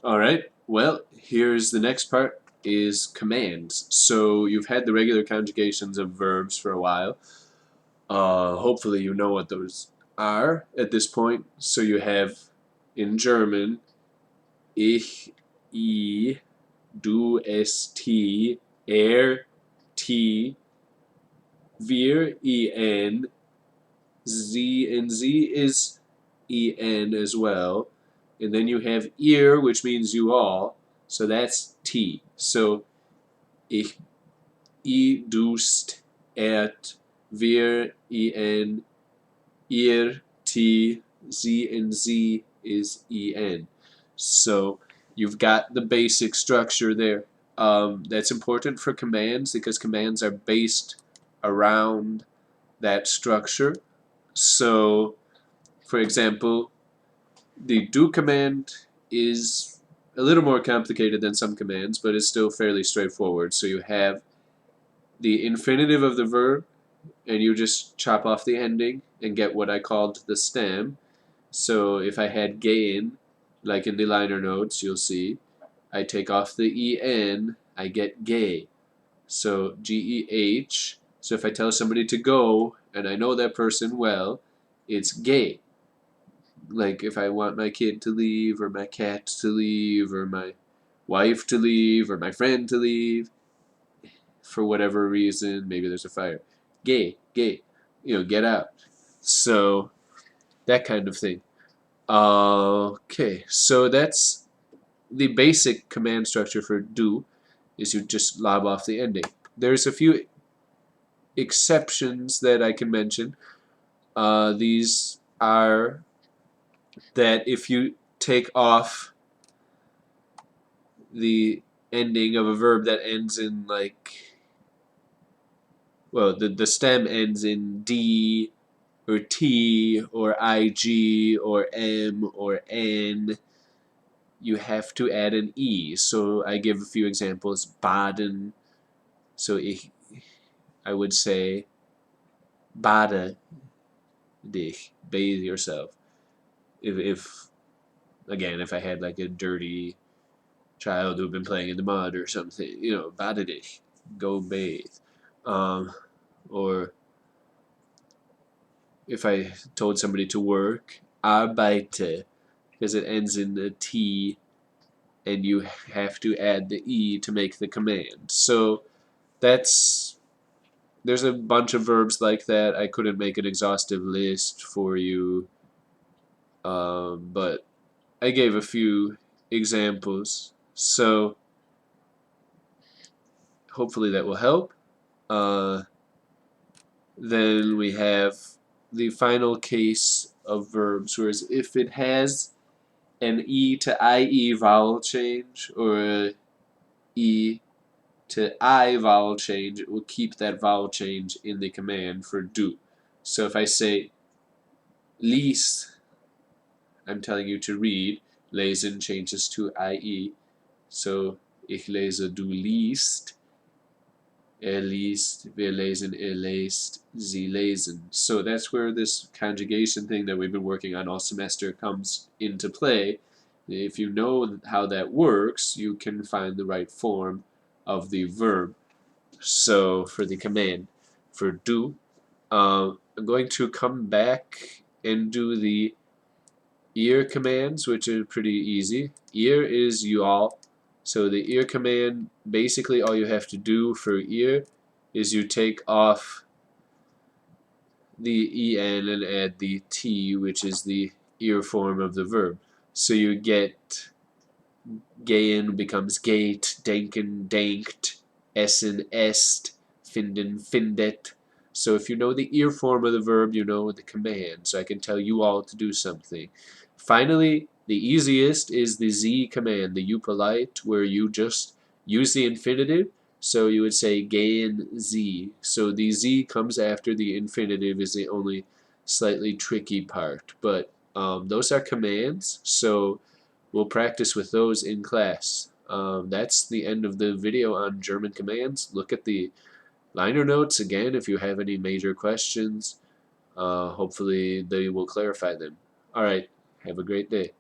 Alright, well, here's the next part is commands. So you've had the regular conjugations of verbs for a while. Hopefully you know what those are at this point. So you have in German ich, I, du, es, t, t, wir, en, z, and z is en as well. And then you have ihr, which means you all. So that's t. So ich, du, st, wir, en, ihr, t, z, and z is en. So you've got the basic structure there. That's important for commands because commands are based around that structure. So, for example, the do command is a little more complicated than some commands, but it's still fairly straightforward. So you have the infinitive of the verb, and you just chop off the ending and get what I called the stem. So if I had gehen, like in the liner notes, you'll see, I take off the en, I get gay. So G-E-H. So if I tell somebody to go, and I know that person well, it's gay. Like if I want my kid to leave, or my cat to leave, or my wife to leave, or my friend to leave, for whatever reason, maybe there's a fire. Gay, gay, get out. So that kind of thing. Okay, so that's the basic command structure for do, is you just lob off the ending. There's a few exceptions that I can mention. These are that if you take off the ending of a verb that ends in the stem ends in D or T or IG or M or N, you have to add an E. So I give a few examples. Baden. So I would say bade dich, bathe yourself. If again, if I had like a dirty child who'd been playing in the mud or something, bade dich, go bathe. Or if I told somebody to work, arbeite, because it ends in the T and you have to add the E to make the command. So there's a bunch of verbs like that. I couldn't make an exhaustive list for you, but I gave a few examples. So hopefully that will help. Then we have the final case of verbs, whereas if it has an E to IE vowel change or a E to I vowel change, it will keep that vowel change in the command for do. So if I say lies, I'm telling you to read. Lesen changes to IE. So ich lese, du liest. Liest, wir lesen, lest, sie lesen. So that's where this conjugation thing that we've been working on all semester comes into play. If you know how that works, you can find the right form of the verb. So for the command, for do, I'm going to come back and do the ear commands, which are pretty easy. Ear is you all. So the ear command, basically all you have to do for ear is you take off the en and add the t, which is the ear form of the verb. So you get gehen becomes gate, denken, denkt, essen, est, finden, findet. So if you know the ear form of the verb, you know the command. So I can tell you all to do something. Finally, the easiest is the z command, the polite, where you just use the infinitive. So you would say gehen z. So the z comes after the infinitive is the only slightly tricky part. But those are commands. So we'll practice with those in class. That's the end of the video on German commands. Look at the liner notes again if you have any major questions. Hopefully they will clarify them. Alright, have a great day.